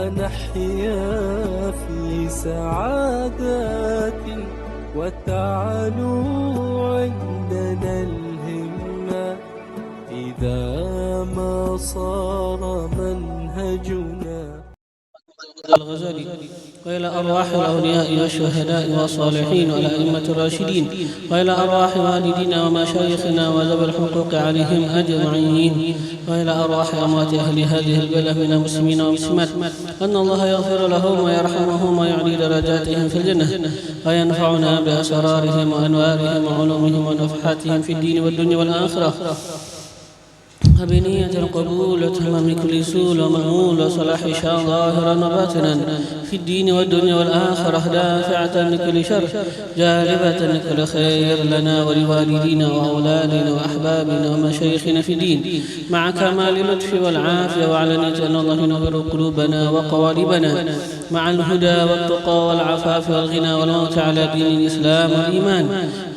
ونحيا في سعادات وتعلو عندنا الهمة إذا ما صار منهجنا. الغزالي. وإلى أرواح الأولياء والشهداء والصالحين والأئمة الراشدين، وإلى أرواح والدينا ومشايخنا وذوي الحقوق عليهم أجمعين، وإلى أرواح أموات أهل هذه البلد من المسلمين والمسلمات، أن الله يغفر لهم ويرحمهم ويعلي درجاتهم في الجنة، وينفعنا بأسرارهم وأنوارهم وعلومهم ونفحاتهم في الدين والدنيا والآخرة، وبنية القبول وتمام كل سول ومعمول وصلاح شاء ظاهرا وباطنا في الدين والدنيا والآخرة، دافعة لكل شر جالبة لكل خير لنا ولوالدينا وأولادنا وأحبابنا ومشايخنا في الدين، مع كمال اللطف والعافية وعلانية أن الله ينور قلوبنا وقوالبنا مع الهدى والتقى والعفاف والغنى والموت على دين الإسلام والإيمان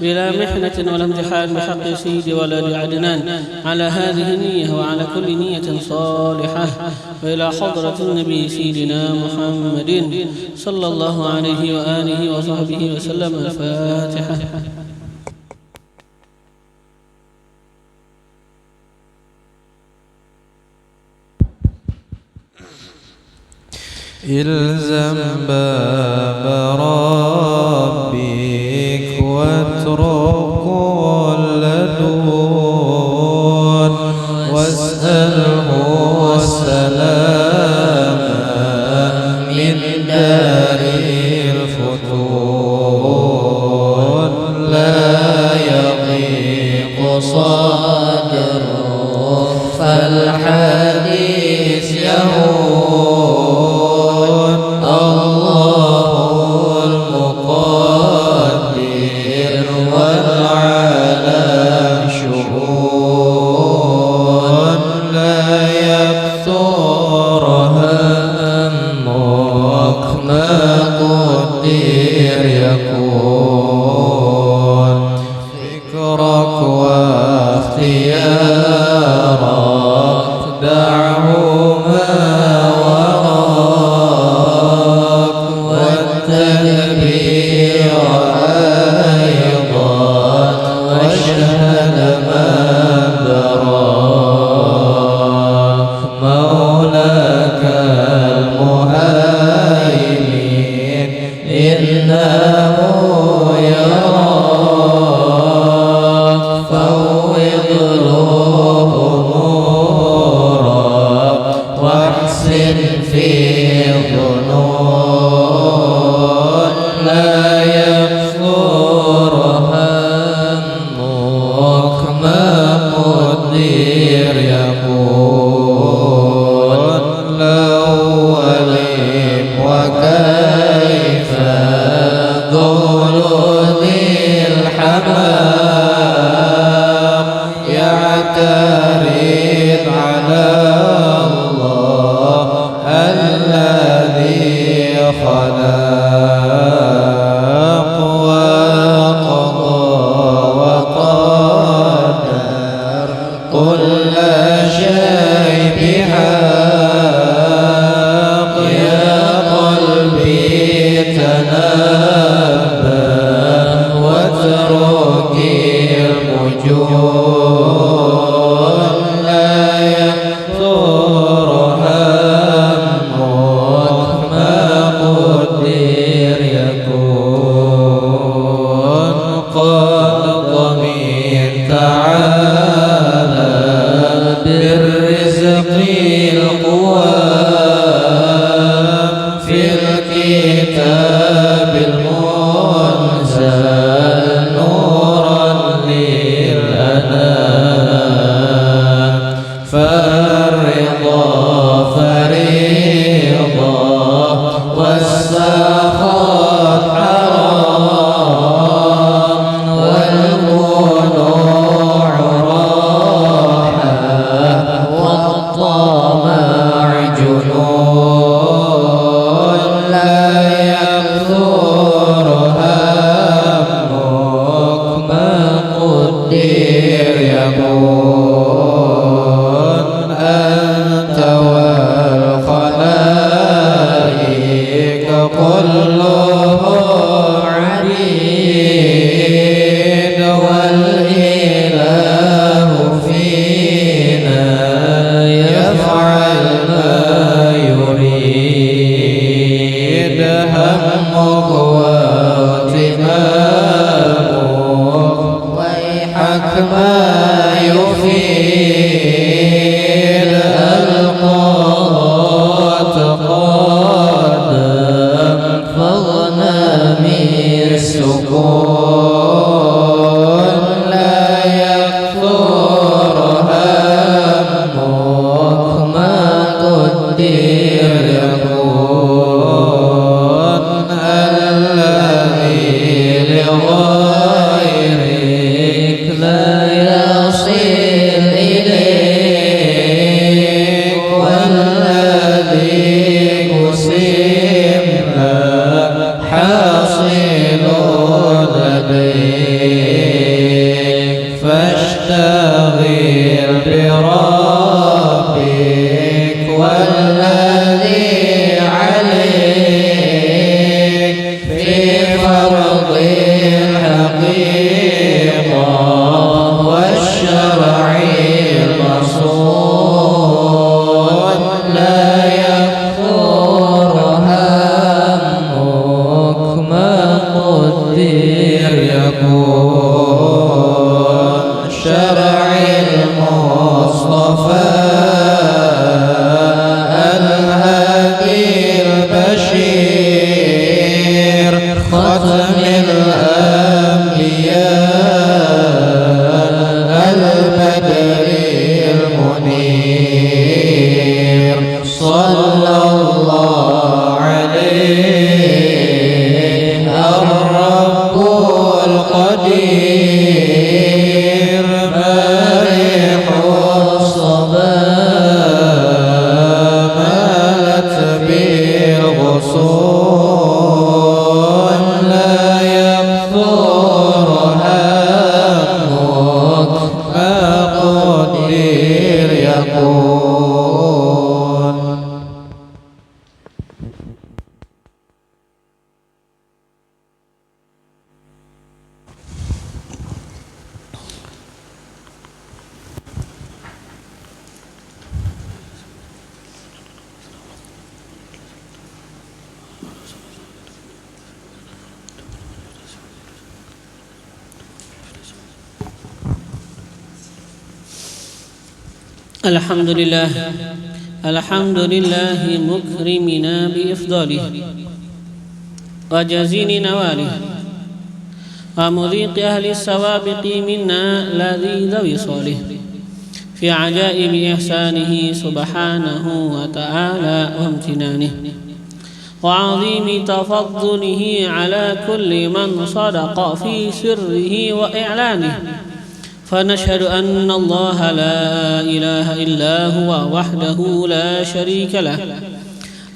بلا محنة ولا امتحان بحق سيدي ولد عدنان، على هذه النية وعلى كل نية صالحة، وإلى حضرة النبي سيدنا محمد صلى الله عليه وآله وصحبه وسلم. الفاتحة. إلزم باب ربك واترك كل دون، واسأله السلام من دار الفتون، لا يضيق صدره فالحديث يهون، الله المقدر والعالم شؤون، لا يكثر همك ما قدر يكون، فكرك واختيارك دعهما وراك، والتدبير أيضا واشهد ما دراك، مولاك المهيمن إنه يراك، فوض له أمورك واحسن في الظنون، لا يكثر همك ما قدر يكون، لو وليم وكيف قول ذي الحمام يعترض على الله الذي خلق وقضى وقدر كل شيء بحق، يا قلبي تنبه واترك المجون، لا يكثر همك ما قدر يكون، قال ضمير تعالى بالرزق القوام في الكتاب المنزل نورا للأنام، فالرضا فريضة والسخط حرام، والقنوع راحة والطمع جنون، لا يكثر همك ما قدر يكون، أنت ما قدر يكون الذي لغيرك لا يصل إليك والذي قسمنا حاصل لديك فاشتغل بربك والذي عليك في فرض الحقيقة والشرع المصون لا يكفر همك ما قدر يكون شرع المصطفى الهادي البشير ختم الأنبياء البدر المنير صلى الله عليه الرب القدير مالح الصبا مالت بالغصون لا يكفر همك ما قدر يكون. الحمد لله مكرمنا بإفضاله وجزيل نواله ومذيق أهل السوابق منا لذيذ وصاله في عجائب إحسانه سبحانه وتعالى وامتنانه وعظيم تفضله على كل من صدق في سره وإعلانه فنشهد أن الله لا إله إلا هو وحده لا شريك له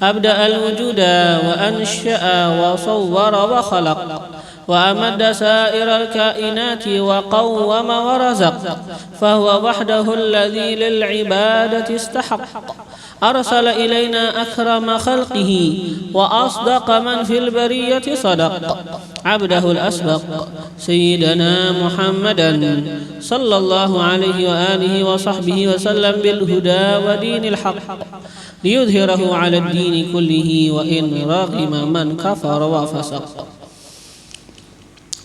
أبدأ الوجود وأنشأ وصور وخلق وأمد سائر الكائنات وقوم ورزق فهو وحده الذي للعبادة استحق أرسل إلينا أكرم خلقه وأصدق من في البرية صدق عبده الأسبق سيدنا محمدا صلى الله عليه وآله وصحبه وسلم بالهدى ودين الحق ليظهره على الدين كله وإن رغم من كفر وفسق.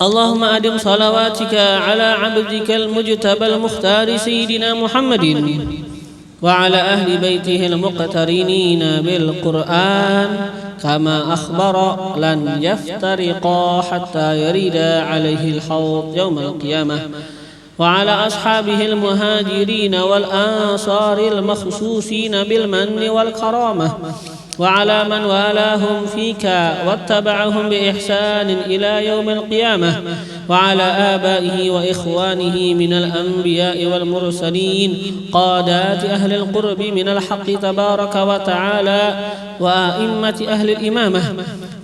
اللهم أدم صلواتك على عبدك المجتبى المختار سيدنا محمد وعلى أهل بيته المقترنين بالقرآن كما أخبر لن يفترقا حتى يرد عليه الحوض يوم القيامة وعلى أصحابه المهاجرين والأنصار المخصوصين بالمن والكرامة وعلى من والاهم فيك واتبعهم بإحسان إلى يوم القيامة وعلى آبائه وإخوانه من الأنبياء والمرسلين قادات أهل القرب من الحق تبارك وتعالى وأئمة أهل الإمامة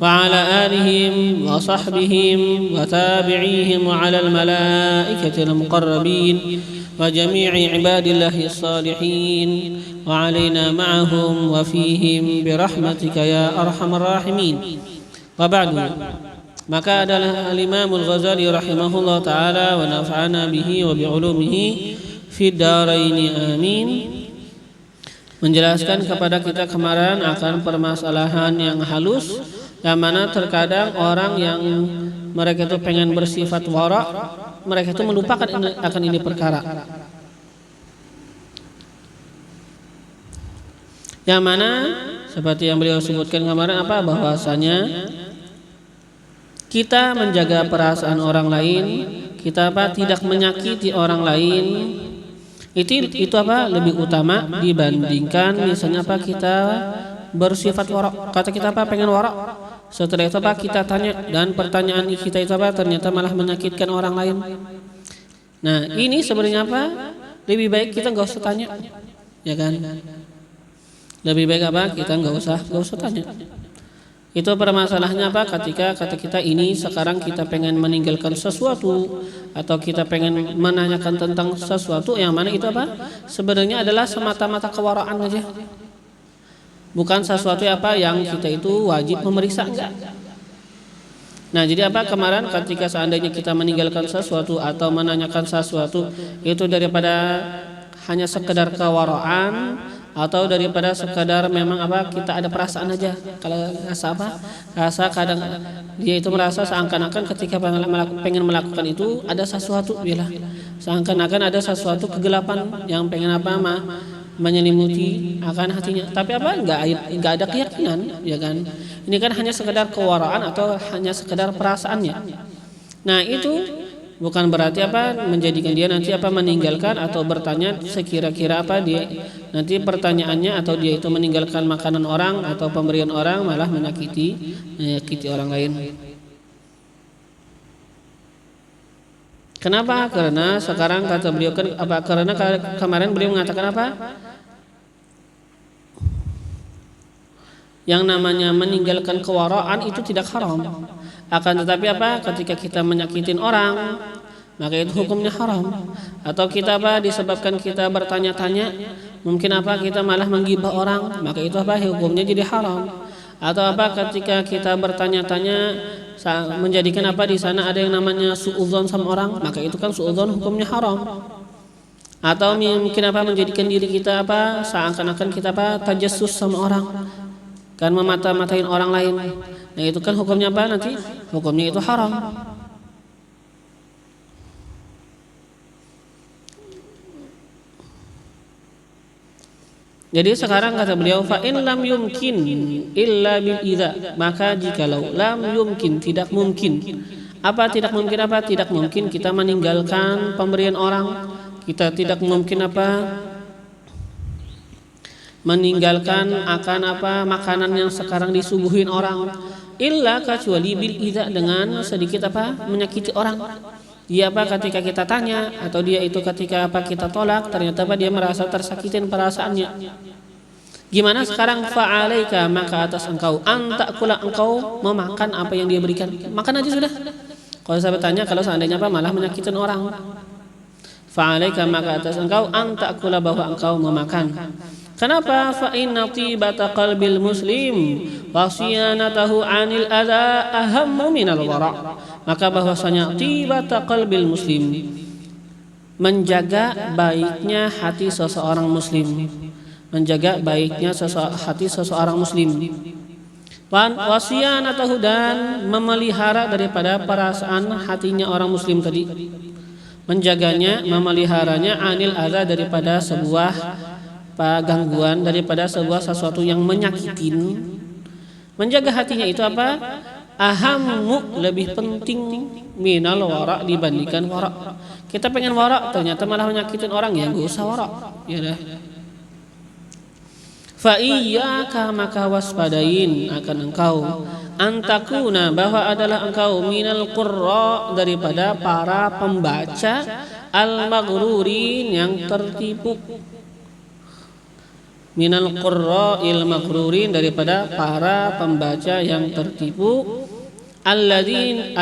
وعلى آلهم وصحبهم وتابعيهم وعلى الملائكة المقربين وجميع عباد الله الصالحين وعلينا معهم وفيهم برحمتك يا أرحم الراحمين. وبعد maka adalah Al-Imam Al-Ghazali rahimahullah ta'ala wa nafa'ana bihi wa bi'ulumihi fid daraini amin menjelaskan kepada kita kemarin akan permasalahan yang halus yang mana terkadang orang yang mereka itu pengen bersifat wara, mereka itu melupakan akan ini perkara. Yang mana seperti yang beliau sebutkan kemarin apa bahwasanya kita menjaga perasaan orang lain, kita tidak menyakiti orang lain, Itu apa? Lebih utama dibandingkan misalnya apa kita bersifat warok. Kata kita apa? Pengen warok. Setelah itu apa? Kita tanya dan pertanyaan kita itu apa? Ternyata malah menyakitkan orang lain. Nah, ini sebenarnya apa? Lebih baik kita nggak usah tanya, ya kan? Lebih baik apa? Kita nggak usah tanya. Itu permasalahannya apa? Ketika kata kita ini sekarang kita pengen meninggalkan sesuatu atau kita pengen menanyakan tentang sesuatu yang mana itu apa? Sebenarnya adalah semata-mata kewaraan aja. Bukan sesuatu apa yang kita itu wajib memeriksa, enggak. Nah, jadi apa kemarin ketika seandainya kita meninggalkan sesuatu atau menanyakan sesuatu itu daripada hanya sekedar kewaraan atau daripada sekadar memang apa kita ada perasaan aja. Kalau rasa apa? Rasa kadang dia itu merasa seakan-akan ketika pengen melakukan itu ada sesuatu bila seakan-akan ada sesuatu kegelapan yang pengen apa menyelimuti akan hatinya. Tapi apa enggak ada keyakinan, ya kan? Ini kan hanya sekedar kewaraan atau hanya sekedar perasaannya. Nah, itu bukan berarti apa menjadikan dia nanti apa meninggalkan atau bertanya sekira-kira apa dia nanti pertanyaannya atau dia itu meninggalkan makanan orang atau pemberian orang malah menyakiti orang lain. Kenapa? Karena sekarang kata beliau kan apa? Karena kemarin beliau mengatakan apa? Yang namanya meninggalkan kewaraan itu tidak haram. Akan tetapi apa? Ketika kita menyakitin orang, maka itu hukumnya haram. Atau kita apa? Disebabkan kita bertanya-tanya, mungkin apa? Kita malah menggibah orang, maka itu apa? Hukumnya jadi haram. Atau apa? Ketika kita bertanya-tanya menjadikan apa di sana ada yang namanya suudzon sama orang, maka itu kan suudzon hukumnya haram. Atau mungkin apa? Menjadikan diri kita apa? Seakan-akan kita apa? Tajassus sama orang, kan memata-matain orang lain. Nah, itu kan hukumnya apa nanti? Hukumnya itu haram. Jadi sekarang kata beliau fa in lam yumkin illa bil idza, maka jikalau lam yumkin tidak mungkin. Apa tidak mungkin apa? Tidak mungkin kita meninggalkan pemberian orang. Kita tidak mungkin apa? Meninggalkan akan apa makanan yang sekarang disuguhin orang, illa kecuali bil idza dengan sedikit apa menyakiti orang. Dia apa ketika kita tanya atau dia itu ketika apa kita tolak ternyata apa dia merasa tersakitin perasaannya. Gimana sekarang fa'alaika maka atas engkau antakula engkau memakan apa yang dia berikan, makan aja sudah. Kalau saya bertanya kalau seandainya apa malah menyakitin orang, fa'alaika maka atas engkau antakula bahwa engkau memakan. Kenapa? Fa inna tibata qalbil muslim wa siyanatahu 'anil adza ahammu minal wara'. Maka bahwasanya tibata qalbil muslim, menjaga baiknya hati seseorang muslim, menjaga baiknya hati seseorang muslim. Wa siyanatahu dan memelihara daripada perasaan hatinya orang muslim tadi. Menjaganya, memeliharanya 'anil adza daripada sebuah gangguan, daripada sebuah sesuatu yang menyakitin. Menjaga hatinya itu apa? Ahammu lebih penting minal wara dibandingkan wara. Kita pengen wara ternyata malah menyakitin orang, ya enggak usah wara. Ya dah. Fa iyyaka maka waspadain akan engkau antakuna bahwa adalah engkau minal qurra daripada para pembaca al-maghrurin yang tertipu. Minal qurra'il maghrurin daripada para pembaca yang tertipu. Alladzina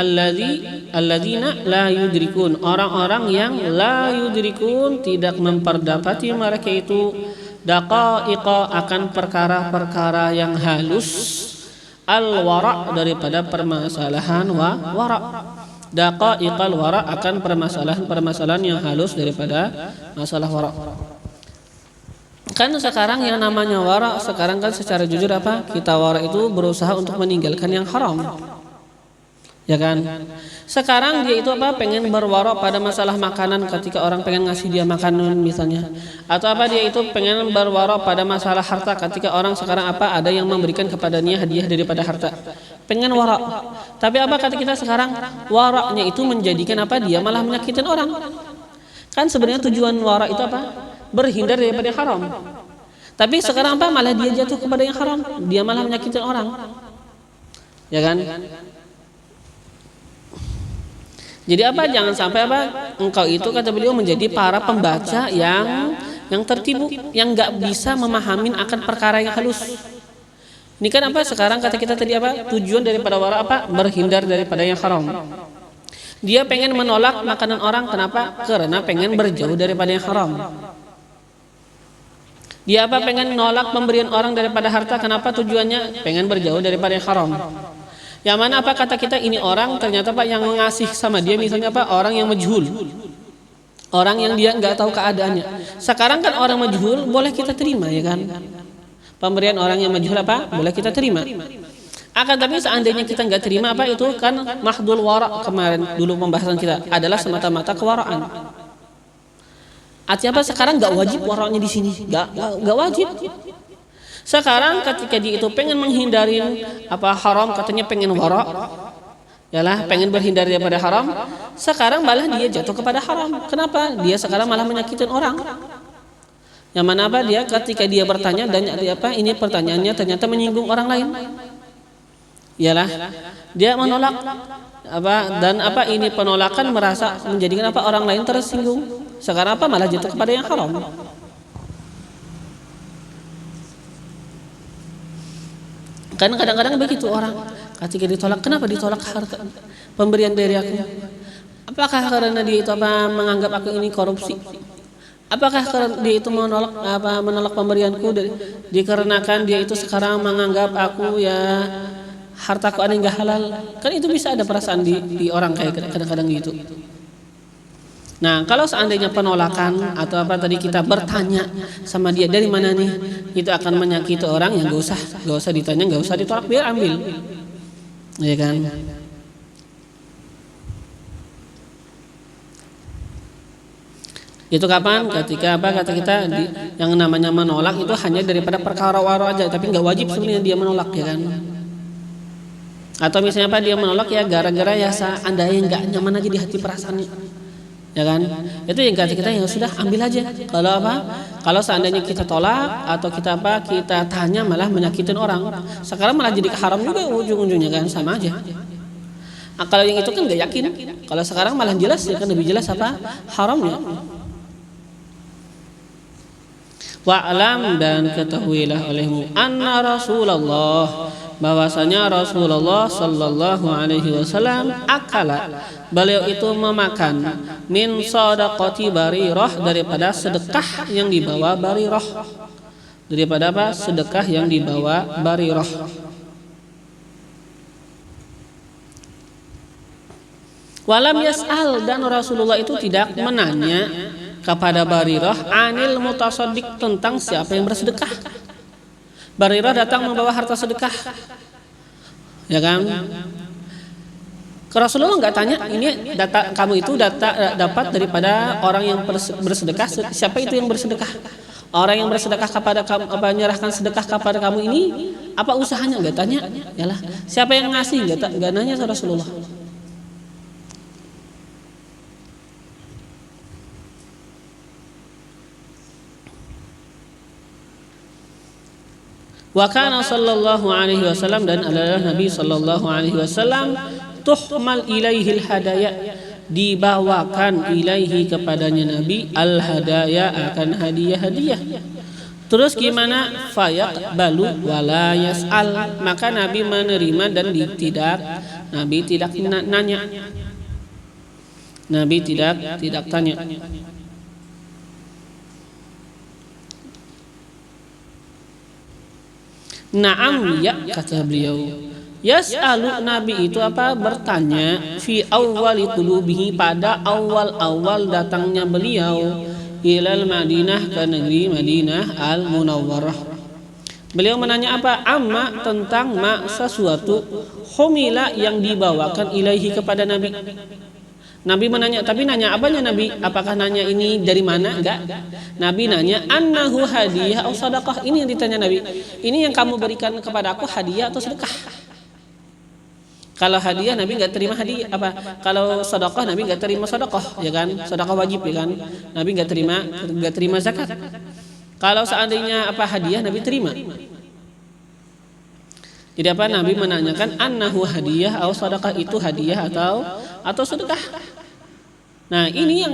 la yudrikun, orang-orang yang la yudrikun tidak memperdapati mereka itu daqaiqa akan perkara-perkara yang halus, al-wara daripada permasalahan wara. Daqaiqal wara akan permasalahan yang halus daripada masalah wara. Kan sekarang yang namanya wara sekarang kan secara jujur apa? Kita wara itu berusaha untuk meninggalkan yang haram. Ya kan? Sekarang dia itu apa? Pengen berwara pada masalah makanan ketika orang pengen ngasih dia makanan misalnya. Atau apa dia itu pengen berwara pada masalah harta ketika orang sekarang apa ada yang memberikan kepadanya hadiah daripada harta. Pengen wara. Tapi apa kata kita sekarang? Waranya itu menjadikan apa? Dia malah menyakitin orang. Kan sebenarnya tujuan wara itu apa? Berhindar daripada yang haram. Tapi sekarang apa? Malah dia jatuh kepada yang haram. Dia malah menyakitin orang. Ya kan? Jadi apa? Jangan sampai apa? Engkau itu kata beliau menjadi para pembaca yang tertipu, yang nggak bisa memahami akan perkara yang halus. Ini kan apa? Sekarang kata kita tadi apa? Tujuan daripada wara apa? Berhindar daripada yang haram. Dia pengen menolak makanan orang, kenapa? Karena pengen berjauh daripada yang haram. Dia apa? Pengen nolak pemberian orang daripada harta, kenapa? Tujuannya pengen berjauh daripada yang haram. Yang mana apa kata kita ini orang ternyata Pak yang ngasih sama dia misalnya apa? Orang yang majhul. Orang yang dia nggak tahu keadaannya. Sekarang kan orang majhul boleh kita terima ya kan? Pemberian orang yang majhul apa? Boleh kita terima. Akan tapi seandainya kita nggak terima apa itu kan mahdul wara kemarin dulu pembahasan kita adalah semata-mata kewaraan. Artinya apa? Sekarang nggak wajib waranya di sini, nggak wajib. Sekarang ketika dia itu pengen menghindarin apa haram, katanya pengen wara, yalah pengen berhindar daripada haram. Sekarang malah dia jatuh kepada haram. Kenapa? Dia sekarang malah menyakitin orang. Yang mana apa? Dia ketika dia bertanya dan apa ini pertanyaannya ternyata menyinggung orang lain. Yalah, dia menolak apa dan apa ini penolakan merasa menjadikan apa orang lain tersinggung. Sekarang apa malah jatuh kepada yang haram. Kan kadang-kadang begitu orang ketika ditolak, kenapa ditolak harta pemberian dari aku? Apakah karena dia itu apa menganggap aku ini korupsi? Apakah karena dia itu menolak pemberianku dikarenakan dia itu sekarang menganggap aku ya hartaku ada yang nggak halal? Kan itu bisa ada perasaan di orang kayak kadang-kadang gitu. Nah, kalau seandainya penolakan atau apa tadi kita bertanya sama dia dari mana nih, itu akan menyakiti orang yang nggak usah ditanya, nggak usah ditolak, biar ambil, ya kan? Itu kapan? Ketika apa kata kita yang namanya menolak itu hanya daripada perkara waro aja, tapi nggak wajib sebenarnya dia menolak, ya kan? Atau misalnya apa dia menolak ya gara-gara ya seandainya nggak nyaman aja di hati perasaannya. Ya kan, itu yang kata kita ya sudah ambil aja. Kalau apa, kalau seandainya kita tolak atau kita apa kita tanya malah menyakitin orang, sekarang malah jadi haram juga ujung-ujungnya kan sama aja. Nah, kalau yang itu kan nggak yakin, kalau sekarang malah jelas ya kan lebih jelas apa haramnya. Wa'lam dan ketahuilah olehmu anna Rasulullah bahwasanya Rasulullah sallallahu alaihi wasallam akala beliau itu memakan min shadaqati barirah daripada sedekah yang dibawa barirah. Daripada apa? Sedekah yang dibawa barirah. Walam yas'al dan Rasulullah itu tidak menanya kepada Barirah anil mutasaddiq tentang siapa yang bersedekah. Barirah datang membawa harta sedekah, ya kan? Ke Rasulullah nggak tanya ini data kamu itu dapat daripada orang yang bersedekah. Siapa itu yang bersedekah? Orang yang bersedekah kepada kamu, apa menyerahkan sedekah kepada kamu ini apa usahanya? Nggak tanya, yalah. Siapa yang ngasih? Nggak nanya sama Rasulullah. Wa kana sallallahu alaihi wasallam dan adalah Nabi sallallahu alaihi wasallam tuhmal ilaihil hadaya dibawakan ilaihi kepadanya Nabi al hadaya akan hadiah-hadiah. Terus gimana? Fayaqbalu wala yas'al, maka Nabi menerima dan Nabi tidak nanya. Nabi tidak tanya. Naam ya kata beliau. Yas'alu Nabi itu apa? Bertanya fi awwali qulubihi pada awal-awal datangnya beliau ilal Madinah ke negeri Madinah al-Munawwarah. Beliau menanya apa? Amma tentang sesuatu humila yang dibawakan ilaihi kepada Nabi. Nabi menanya, tapi nanya apanya Nabi? Apakah nanya ini dari mana? Enggak. Nabi nanya annahu hadiah atau sedekah. Ini yang ditanya Nabi. Ini yang kamu berikan kepada aku hadiah atau sedekah? Kalau hadiah Nabi nggak terima hadiah apa? Kalau sedekah Nabi nggak terima sedekah, ya kan? Sedekah wajib, ya kan? Nabi nggak terima zakat. Kalau seandainya apa hadiah Nabi terima. Jadi apa Nabi menanyakan annahu hadiah atau sedekah, itu hadiah atau sedekah. Nah ini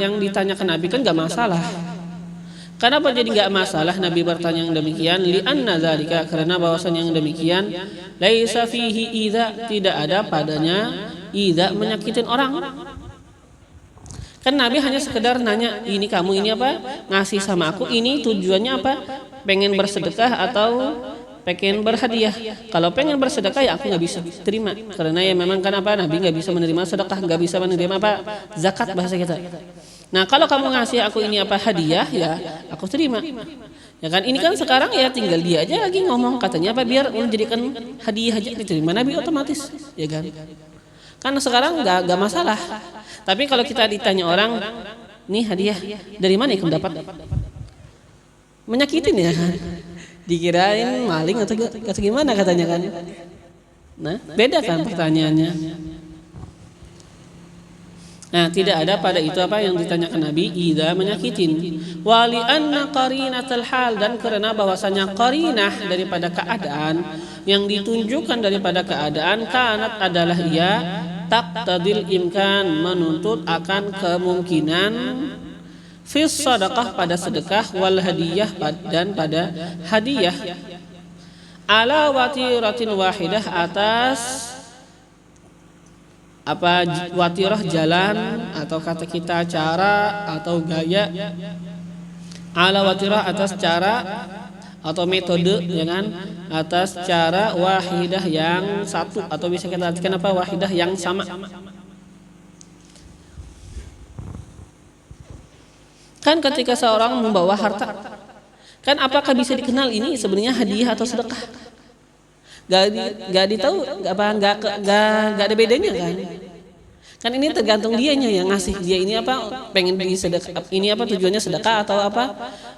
yang ditanyakan Nabi kan nggak masalah. Kenapa jadi nggak masalah Nabi bertanya yang demikian? Li'anna dzalika, karena bahwasanya yang demikian laisa fihi idza, tidak ada padanya idza, menyakitin orang. Kan Nabi hanya sekedar nanya, ini kamu ini apa? Ngasih sama aku, ini tujuannya apa? Pengen bersedekah atau pengen berhadiah? Kalau pengen bersedekah ya aku nggak bisa terima, karena ya memang kan apa? Nabi nggak bisa menerima sedekah, nggak bisa menerima apa? Zakat bahasa kita. Nah kalau kamu ngasih aku ini apa hadiah ya aku terima, ya kan? Ini kan sekarang ya tinggal dia aja lagi ngomong katanya apa biar menjadikan hadiah aja diterima Nabi otomatis, ya kan? Karena sekarang nggak masalah. Tapi kalau kita ditanya orang, nih hadiah dari mana kamu dapat? Menyakitin ya kan? Dikirain maling atau gimana katanya kan? Nah beda kan pertanyaannya. Nah tidak ada pada itu apa yang ditanyakan Nabi idza menyakitin. Wali anna qarinatul hal, dan karena bahwasanya qarinah daripada keadaan yang ditunjukkan daripada keadaan kanat adalah ia taqtadil imkan, menuntut akan kemungkinan fis sedekah pada sedekah wal hadiyah dan pada hadiah ala watiratin wahidah, atas apa watirah jalan atau kata kita cara atau gaya, ala watirah atas cara atau metode, ya kan? Atas cara wahidah yang satu, atau bisa kita artikan apa? Wahidah yang sama. Kan ketika seorang membawa harta, kan apakah bisa dikenal ini sebenarnya hadiah atau sedekah? Gak ditahu, gak ada bedanya kan? Kan ini tergantung dianya yang ngasih. Dia ini apa? Pengen beli sedekah? Ini apa tujuannya sedekah atau apa?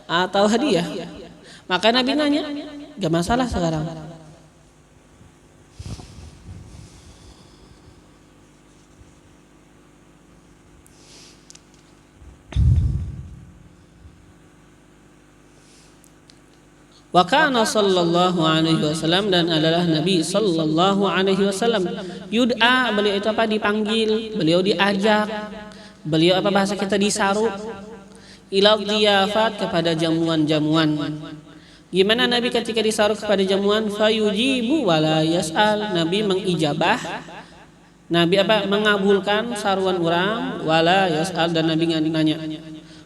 Atau hadiah? Maka Nabi nanya, gak masalah sekarang. Wa kana sallallahu alaihi wasallam, dan adalah Nabi sallallahu alaihi wasallam yud'a, beliau itu apa? Dipanggil, beliau diajak, beliau apa bahasa kita disaru, ila dhiyafat, kepada jamuan-jamuan. Gimana Nabi ketika disaru kepada jamuan? Fayujibu wala yas'al, Nabi mengijabah, Nabi apa? Mengabulkan saruan orang, wala yas'al, dan Nabi nggak nanya,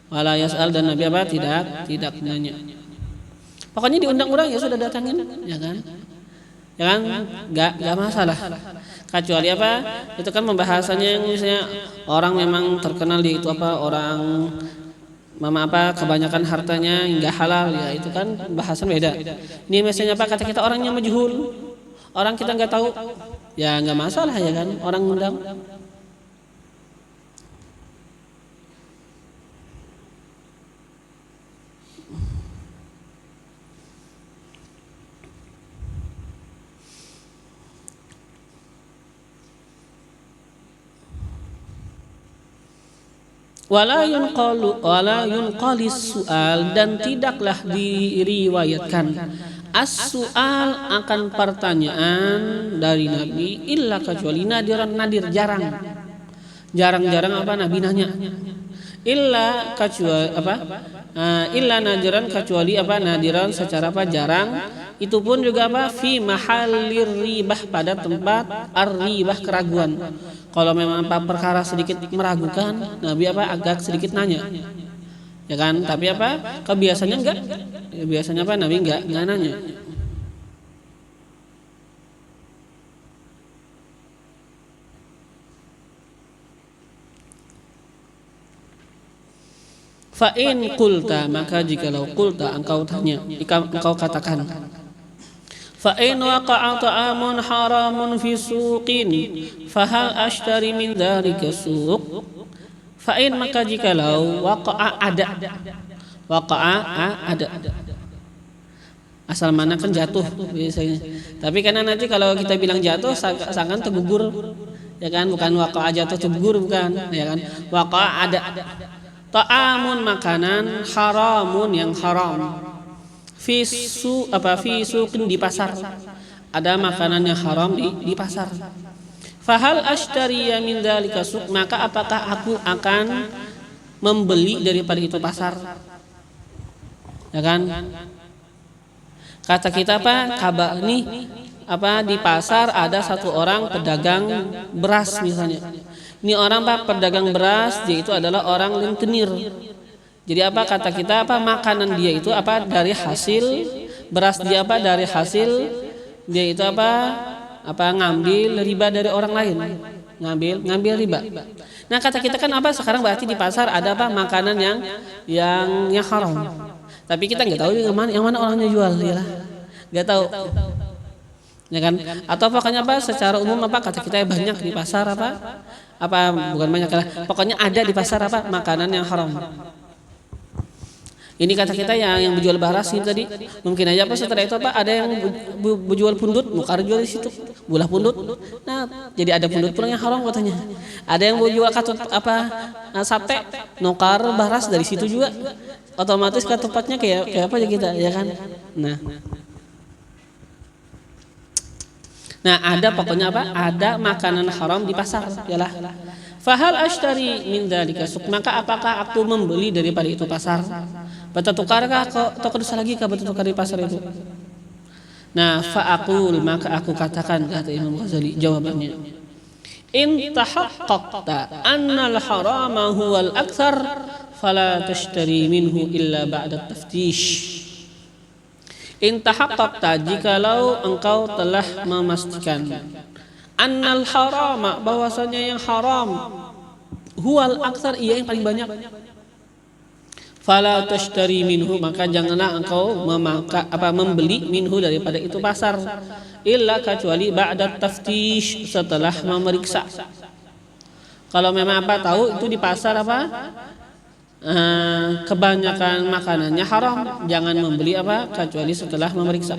wala yas'al, dan Nabi apa? Tidak nanya. Pokoknya diundang orang ya sudah datangin, ya kan? Ya kan? Gak masalah. Kecuali apa? Itu kan pembahasannya misalnya orang memang terkenal di itu apa, orang mama apa kebanyakan hartanya enggak halal, ya itu kan bahasan beda. Ini misalnya apa, kata kita orangnya majhul, orang kita nggak tahu, ya nggak masalah, ya kan? Orang undang. Wala yunqalis su'al, dan tidaklah diriwayatkan as-su'al akan pertanyaan dari Nabi illa kecuali nadiran, nadir, jarang apa Nabi nanya, illa kecuali apa? Illa nadiran, kecuali apa? Nadiran secara apa? Jarang. Itu pun juga apa? Fi mahallir ribah, pada tempat ar-ribah, keraguan. Kalau memang apa perkara sedikit meragukan, Nabi apa agak sedikit nanya, ya kan? Tapi apa kebiasaannya enggak? Ya, biasanya apa Nabi enggak nanya. Fa in qulta, maka jikalau qulta engkau tanya, engkau katakan, fa in waqa'a ta'amun haramun fi suqin fa hal ashtari min dzalika suq. Fa in, maka jikalau waqa'a ada Asal mana kan jatuh biasanya. Tapi karena nanti kalau kita bilang jatuh seakan tergugur, ya kan? Bukan waqa'a jatuh tergugur, bukan, ya kan? Waqa'a ada. Ta'amun makanan haramun yang haram. Fi suqin di pasar. Ada makanan yang haram di pasar. Fahal ashtariya min dzalika suq, maka apakah aku akan membeli daripada itu pasar? Ya kan? Kata kita kabar nih di pasar ada satu orang pedagang beras misalnya. Ini orang pedagang beras, dia itu adalah orang rentenir. Jadi kata kita makanan dia itu dari hasil beras dia dari hasil dia itu ngambil riba dari orang lain. Ngambil riba. Nah, kata kita kan sekarang berarti di pasar ada makanan yang haram. Tapi kita nggak tahu yang mana orangnya jual, ya, nggak tahu, ya kan? Atau pokoknya secara umum kata kita banyak di pasar bukan banyak lah, pokoknya ada di pasar makanan yang haram. Ini kata kita yang berjual beras ini tadi, mungkin aja setelah itu ada yang berjual pundut, nukar jual di situ, bulah pundut. Nah, jadi ada pundut pun yang haram katanya. Ada yang berjual sate, nukar beras dari situ juga. Otomatis ketupatnya kayak apa aja kita, ya kan? Nah, ada pokoknya ada makanan haram di pasar, yalah. Fahal ashtari min dzalika suq, maka apakah aku membeli daripada itu pasar? Bata tukarkah atau kedua lagi bata tukar di pasar itu? Nah, fa'aqul, maka aku katakan, kata Imam Ghazali jawabannya, in tahaqqaqta anna al-harama huwa al-akthar fala tashtari minhu illa ba'da taftish. In tahaqqaqta, jikalau engkau telah memastikan annal harama, bahwasanya yang haram huwal aktsar, ia yang paling banyak, fala tashtari minhu, maka janganlah engkau membeli minhu daripada itu pasar, illa kecuali ba'da taftish, setelah memeriksa. Kalau memang tahu itu di pasar kebanyakan makanannya haram, jangan membeli kecuali setelah memeriksa.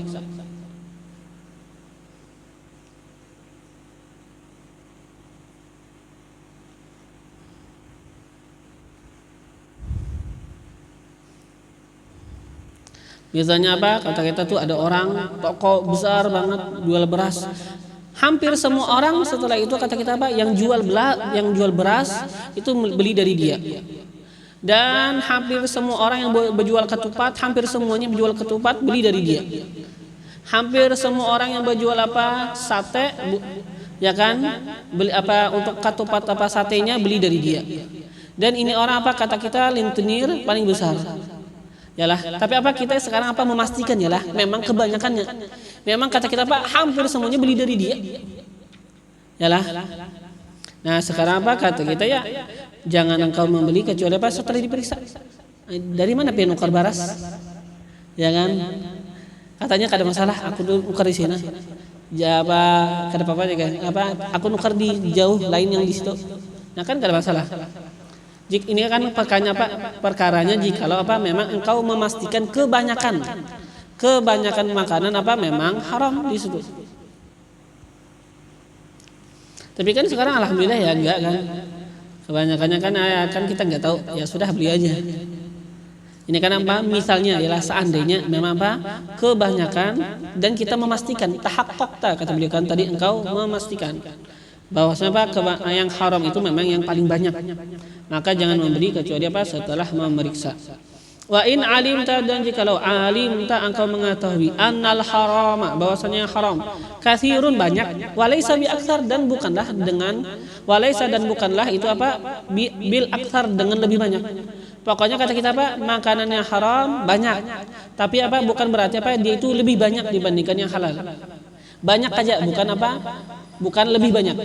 Misalnya kata kita tuh ada orang toko besar banget jual beras. Hampir semua orang setelah itu kata kita yang jual beras itu beli dari dia. Dan hampir semua orang yang berjual ketupat, hampir semuanya berjual ketupat beli dari dia. Hampir semua orang yang berjual sate, ya kan, beli untuk ketupat satenya beli dari dia. Dan ini orang kata kita lintenir paling besar. Yalah, tapi kita sekarang memastikan yalah, memang kebanyakannya, memang kata kita hampir semuanya beli dari dia. Yalah. Nah, sekarang kata kita ya, jangan engkau membeli kecuali setelah diperiksa. Dari mana nukar beras? Ya kan? Katanya kada masalah, aku nukar di sini. Ya kada apa-apa aja kan? Aku nukar di jauh lain yang di situ. Nah kan kada masalah. Ini kan perkaranya jikalau memang engkau memastikan kebanyakan makanan memang haram di situ. Tapi kan sekarang alhamdulillah ya enggak kan. Kebanyakannya kan kita enggak tahu, ya sudah beli aja. Ini kan misalnya ialah seandainya memang kebanyakan dan kita memastikan tahaqqaqta, kata beliau kan tadi, engkau memastikan bahwasanya yang haram itu memang yang paling banyak, maka jangan membeli kecuali setelah memeriksa. Wa in alimta, dan jikalau alimta engkau mengetahui annal harama, bahwasanya haram katsirun banyak, walaysa bi aktsar, dan bukanlah itu bil aktsar dengan lebih banyak. Pokoknya kata kita makanan yang haram banyak, tapi bukan berarti dia itu lebih banyak dibandingkan yang halal. Banyak aja, bukan lebih banyak.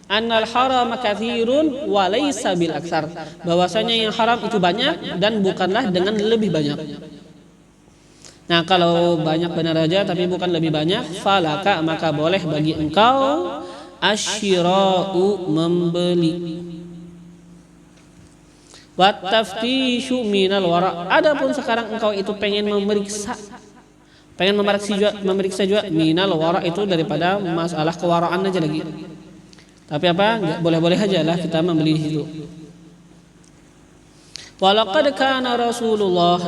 Annal haram katsirun wa laysa bil aktsar, bahwasanya yang haram itu banyak dan bukanlah dengan lebih banyak. Nah, kalau banyak benar aja tapi bukan lebih banyak, falaka, maka boleh bagi engkau asyira'u, membeli. Wat taftishu minal wara', adapun sekarang engkau itu pengen memeriksa pengen memeriksa juga minal wara itu daripada masalah kewaraan aja lagi. Tapi apa? Nggak boleh-boleh aja lah kita membeli di situ. Walaqad kana Rasulullah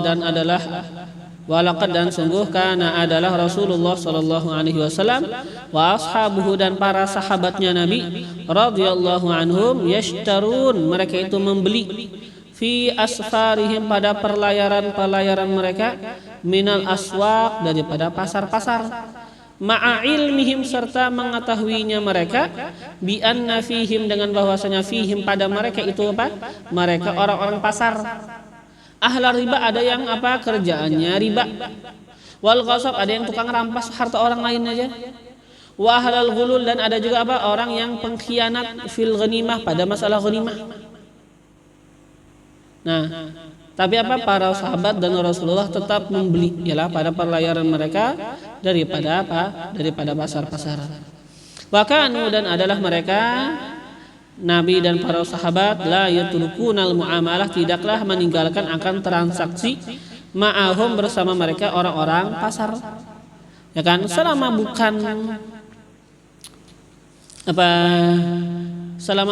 dan sungguh kana adalah Rasulullah sallallahu alaihi wasallam wa ashabuhu dan para sahabatnya Nabi radhiyallahu anhum yashtarun, mereka itu membeli fi asfarihim pada pelayaran mereka minal aswaq daripada pasar-pasar, ma'a ilmihim serta mengetahuinya mereka bi anna fihim dengan bahwasanya fihim pada mereka itu apa? Mereka orang-orang pasar. Ahla riba ada yang apa? Kerjaannya riba. Wal ghasab ada yang tukang rampas harta orang lain aja. Wa ahlal ghulul dan ada juga apa? Orang yang pengkhianat fil ghanimah pada masalah ghanimah. Nah, tapi apa? Para sahabat dan Rasulullah tetap membeli ialah pada pelayaran mereka daripada apa? Daripada pasar-pasar. Wa kanu dan adalah mereka Nabi dan para sahabat la yatrukunal muamalah, tidaklah meninggalkan akan transaksi ma'ahum bersama mereka orang-orang pasar. Ya kan? Selama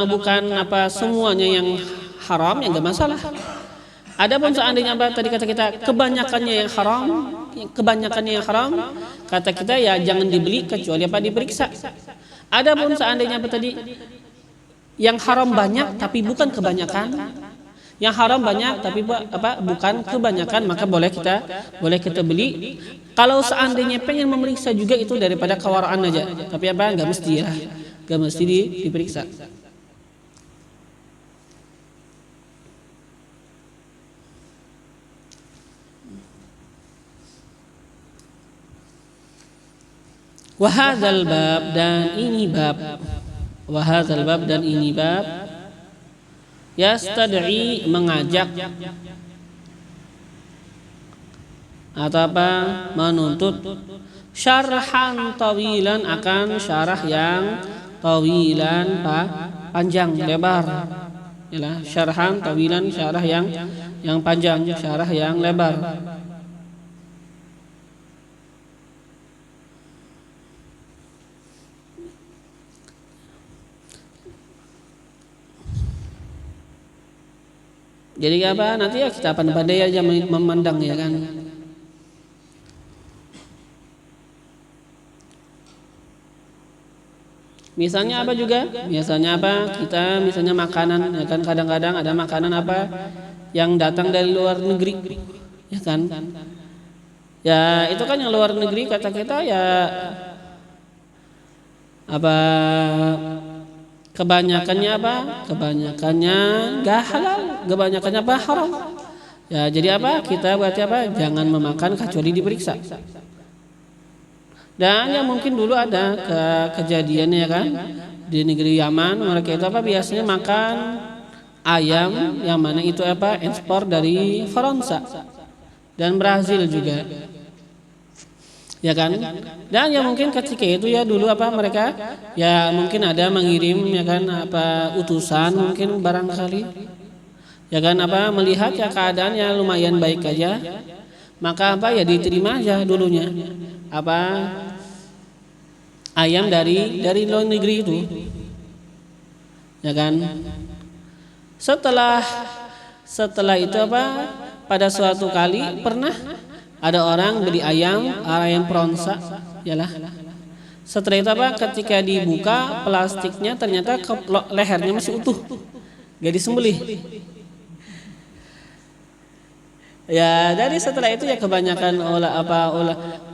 bukan semuanya yang haram ya enggak masalah. Adapun seandainya apa tadi kata kita kebanyakannya yang haram, kata kita ya jangan dibeli kecuali apa diperiksa. Adapun seandainya apa tadi yang haram banyak tapi bukan kebanyakan, yang haram banyak tapi bukan kebanyakan, maka boleh kita beli. Kalau seandainya pengen memeriksa juga itu daripada kewaraan aja, tapi apa nggak mesti ya, nggak mesti diperiksa. Wahadzal bab dan ini bab. Wahadzal bab dan ini bab yastad'i mengajak atau apa menuntut syarhan tawilan akan syarah yang tawilan panjang lebar. Yalah, syarhan tawilan syarah yang panjang, syarah yang lebar. Jadi apa nanti ya kita pandai aja memandang ya kan. Misalnya apa juga? Misalnya apa? Kita misalnya makanan ya kan, kadang-kadang ada makanan apa yang datang dari luar negeri ya kan. Ya itu kan yang luar negeri kata kita ya apa kebanyakannya apa? Kebanyakannya gak halal, kebanyakannya apa? Haram. Ya jadi apa? Kita berarti apa? Jangan memakan kecuali diperiksa. Dan yang mungkin dulu ada kejadiannya kan di negeri Yaman, mereka itu apa biasanya makan ayam yang mana itu apa? Ekspor dari Fransa dan Brazil juga. Ya kan, dan ya mungkin ketika itu ya dulu apa mereka ya mungkin ada mengirim ya kan apa utusan mungkin barangkali ya kan apa melihat ya keadaannya lumayan baik aja, maka apa ya diterima aja dulunya apa ayam dari luar negeri itu ya kan. Setelah itu apa pada suatu kali pernah ada orang beli ayam Pronsa, yalah. Setelah itu apa? Ketika dibuka plastiknya ternyata lehernya masih utuh, gak disembelih. Ya dari setelah itu ya kebanyakan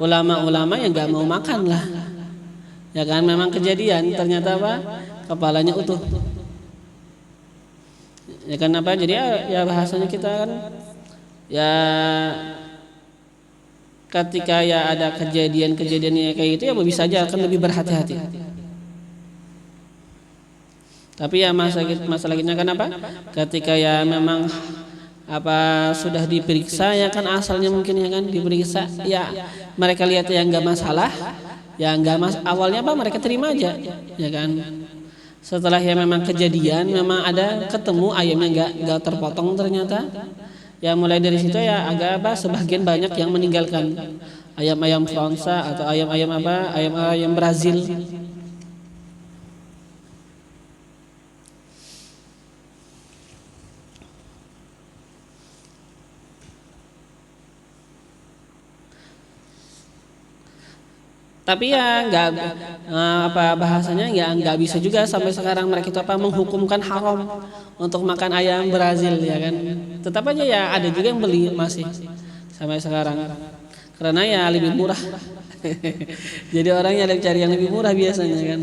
ulama-ulama yang gak mau makan lah. Ya kan memang kejadian ternyata apa? Kepalanya utuh. Ya kan apa? Jadi ya bahasanya kita kan ya ketika ya ada kejadian-kejadiannya kayak gitu ya bisa aja akan lebih berhati-hati. Tapi ya masalahnya kan apa? Ketika ya memang apa sudah diperiksa ya kan asalnya mungkin ya kan diperiksa ya mereka lihat ya nggak masalah ya awalnya apa mereka terima aja ya kan. Setelah ya memang kejadian memang ada ketemu ayamnya nggak terpotong ternyata. Ya mulai dari situ ya agak apa sebagian banyak yang meninggalkan. ayam-ayam Fransa atau ayam-ayam apa? Ayam-ayam Brazil. Tapi ya nggak apa bahasanya ya nggak bisa juga sampai sekarang mereka itu apa menghukumkan haram untuk makan ayam Brazil ya kan. Tetap aja ya ada juga yang beli masih sampai sekarang karena ya lebih murah. Jadi orangnya ada cari yang lebih murah biasanya kan.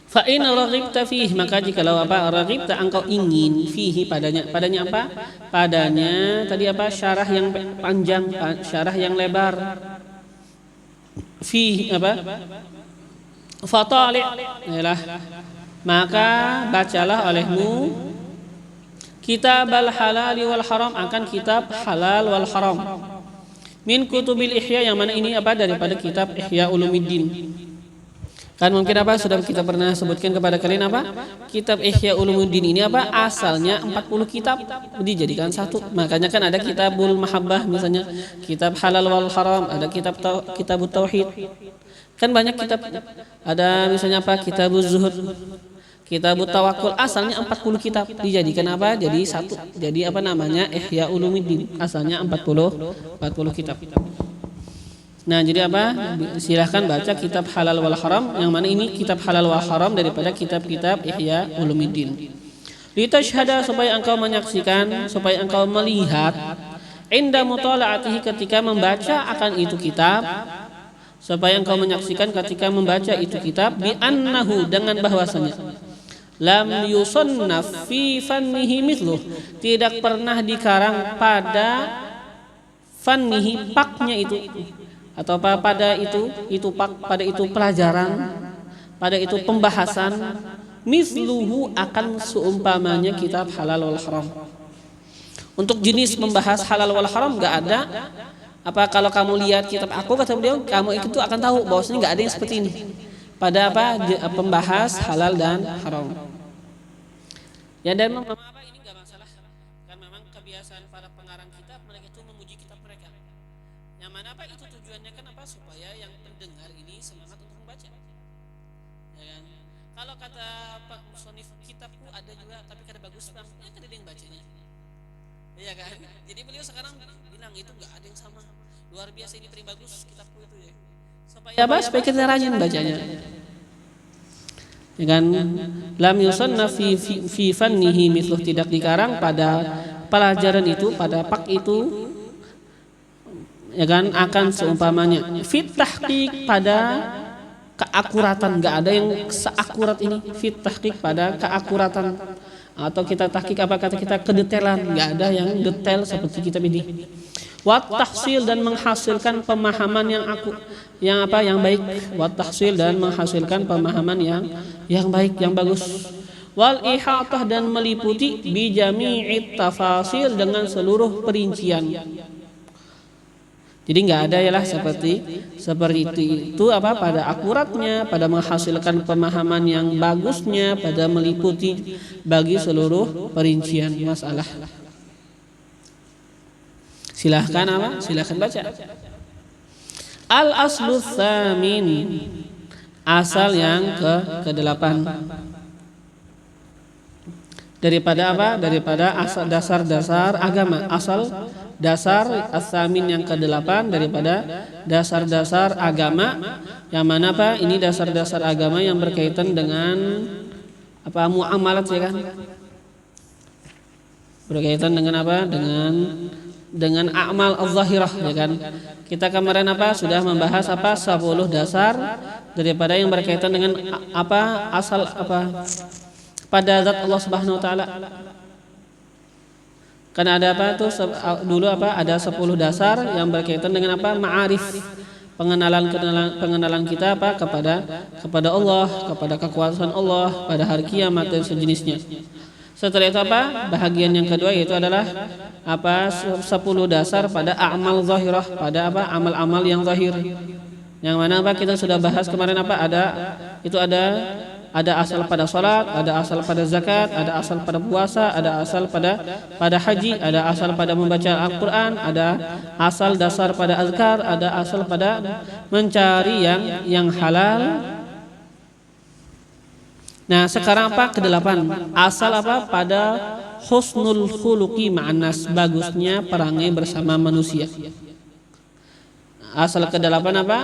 Fa in raghibta fihi, maka jikalau apa raghibta engkau ingin fihi padanya apa? Padanya tadi apa? Syarah yang panjang, syarah yang lebar. Fihi apa? Fatali' yalah. Maka bacalah olehmu kitab al-halal wal haram, akan kitab halal wal haram. Min kutubil Ihya, yang mana ini apa? Daripada kitab Ihya Ulumuddin. Kan mungkin apa sudah kita pernah sebutkan kepada kalian apa? Kitab Ihya Ulumuddin ini apa? Asalnya 40 kitab dijadikan satu. Makanya kan ada Kitabul Mahabbah misalnya, kitab Halal wal Haram, ada Kitabut Tauhid. Kan banyak kitab. Ada misalnya apa? Kitabuz Zuhud, Kitabut Tawakkul, asalnya 40 kitab dijadikan apa? Jadi satu. Jadi apa namanya? Ihya Ulumuddin. Asalnya 40 kitab. Nah, jadi apa? Silahkan baca kitab Halal wal Haram, yang mana ini kitab Halal wal Haram daripada kitab-kitab Ihya Ulumuddin. Litashhada, supaya engkau menyaksikan, supaya engkau melihat, inda mutala'atihi, ketika membaca akan itu kitab, supaya engkau menyaksikan ketika membaca itu kitab, bi annahu, dengan bahwasanya lam yusannaf fi fannihi mithluh, tidak pernah dikarang pada fannihi, paknya itu, atau apa pada itu pak, pada itu pelajaran, pada itu pembahasan, misluhu, akan seumpamanya kitab Halal wal Haram. Untuk jenis membahas halal wal haram nggak ada. Apa kalau kamu lihat kitab aku, kata beliau, kamu itu akan tahu bahwasanya nggak ada yang seperti ini pada apa pembahas halal dan haram. Ya, dan memang apa ini nggak masalah, kan memang kebiasaan para pengarang kitab, mereka itu memuji kitab mereka. Yang mana apa itu tujuannya kan apa, supaya yang pendengar ini semangat untuk membaca. Ya kan? Kalau kata Pak musonif, kitabku ada juga tapi kada bagus bang, ya kada ada yang bacanya. Iya kan? Jadi beliau sekarang bilang itu nggak ada yang sama. Luar biasa ini paling bagus kitabku itu ya. Supaya apa? Supaya kita rajin bacanya. Ya kan? Lam yusanna fi fannihi mithluh, tidak dikarang pada pelajaran itu, pada pak itu, ya kan, akan seumpamanya. Fit tahqiq, pada keakuratan, enggak ada yang seakurat ini. Fit tahqiq, pada keakuratan, atau kita tahqiq apa kata kita, kedetailan, enggak ada yang detail seperti kitab ini. Wat tahsil, dan menghasilkan pemahaman yang baik. Wat tahsil, dan menghasilkan pemahaman yang baik, yang bagus. Wal ihatah, dan meliputi bi jami'it tafasil, dengan seluruh perincian. Jadi nggak ada yalah seperti itu apa, pada akuratnya, pada menghasilkan pemahaman yang bagusnya, pada meliputi bagi seluruh perincian masalah. Silahkan apa? Silahkan baca. Al aslu tsamin, asal yang ke-8 daripada apa? Daripada asal dasar-dasar agama. Asal dasar as-samin yang ke-8 daripada dasar-dasar agama, yang mana apa? Ini dasar-dasar agama yang berkaitan dengan apa? Muamalat, ya kan? Berkaitan dengan apa? Dengan a'mal az-zahirah, ya kan? Kita kemarin apa? Sudah membahas apa? 10 dasar daripada yang berkaitan dengan apa? Asal apa? Pada zat Allah Subhanahu wa taala. Karena ada apa tuh dulu apa, ada 10 dasar yang berkaitan dengan apa, ma'arif, pengenalan kita apa kepada Allah, kepada kekuasaan Allah, pada hari kiamat dan sejenisnya. Setelah itu apa, bahagian yang kedua yaitu adalah apa, 10 dasar pada amal zahirah, pada apa, amal-amal yang zahir. Yang mana apa kita sudah bahas kemarin apa, ada Ada asal pada salat, ada asal pada zakat, ada asal pada puasa, ada asal pada haji, ada asal pada membaca Al-Qur'an, ada asal dasar pada azkar, ada asal pada mencari yang halal. Nah, sekarang apa? Kedelapan. Asal apa? Pada husnul khuluqi ma'anas, bagusnya perangai bersama manusia. Asal kedelapan apa?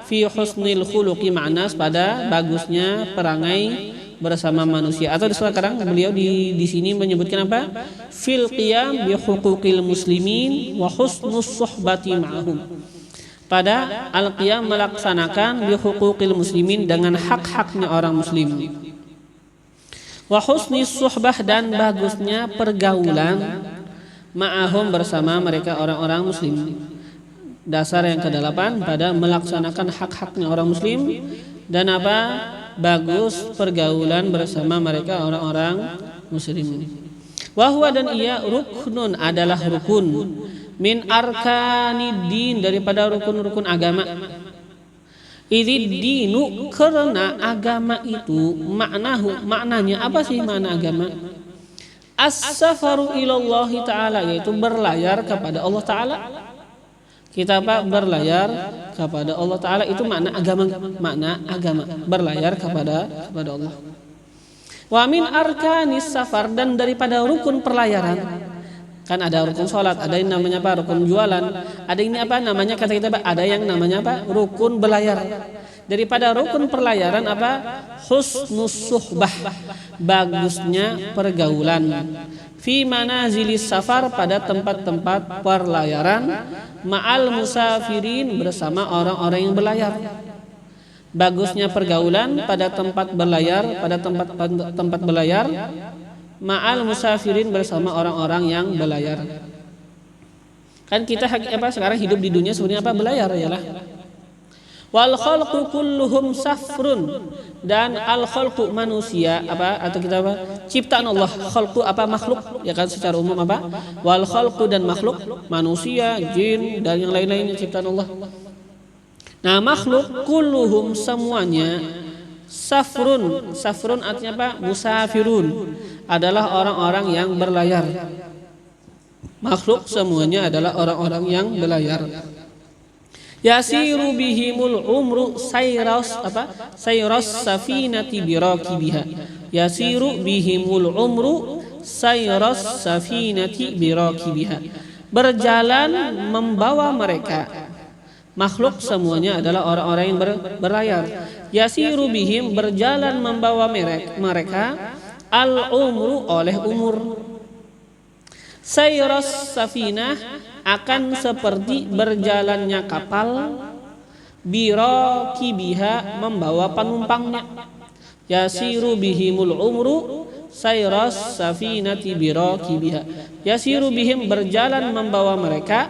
Fi husnil khuluqi ma'anas, pada bagusnya perangai bersama manusia. Atau sekarang beliau di sini menyebutkan apa? Fil qiyam bi huquqil muslimin wa husnus suhbati ma'ahum. Pada al-qiyam melaksanakan bi huquqil muslimin, dengan hak-haknya orang muslim. Wa husnis suhbah, dan bagusnya pergaulan ma'ahum, bersama mereka orang-orang muslim. Dasar yang kedelapan pada melaksanakan hak-haknya orang muslim, dan apa? Bagus pergaulan bersama mereka orang-orang muslim. Wahwa, dan ia ruknun, adalah rukun, min arkanid-din, daripada rukun-rukun agama. Idid dinu, karena agama itu maknanya apa sih makna agama? As-safaru ilallahi ta'ala, yaitu berlayar kepada Allah Ta'ala. Kita apa? Berlayar kepada Allah Ta'ala, itu makna agama, berlayar kepada Allah. Wa min arkanis safar, dan daripada rukun perlayaran, kan ada rukun sholat, ada yang namanya apa? Rukun jualan, ada ini apa namanya, kata kita ada yang namanya apa? Rukun berlayar. Daripada rukun perlayaran apa? Husnus suhbah, bagusnya pergaulan. Fi manazilis safar, pada tempat-tempat perlayaran, ma'al musafirin, bersama orang-orang yang berlayar. Bagusnya pergaulan pada tempat berlayar, tempat berlayar, ma'al musafirin, bersama orang-orang yang berlayar. Kan kita sekarang hidup di dunia sebenarnya apa? Berlayar, yalah. Wal khalqu kulluhum safrun, dan al khalqu manusia apa, atau kita apa? Ciptaan Allah. Khalqu apa? Makhluk, ya kan, secara umum apa? Wal khalqu, dan makhluk, manusia, jin, dan yang lain-lainnya ciptaan Allah. Nah, makhluk kulluhum, semuanya, safrun artinya apa? Musafirun, adalah orang-orang yang berlayar. Makhluk semuanya adalah orang-orang yang berlayar. Yasiru bihimul umru sayras safinati birakibiha. Yasiru bihimul umru sayras safinati birakibiha. Berjalan membawa mereka. Makhluk semuanya adalah orang-orang yang berlayar. Yasiru bihim, berjalan membawa mereka, al-umru, oleh umur. Sayras safinah, akan seperti berjalannya kapal, birakibiha, membawa penumpangnya. Yasiru bihimul umru sayras safinati birakibiha. Yasiru bihim, berjalan membawa mereka,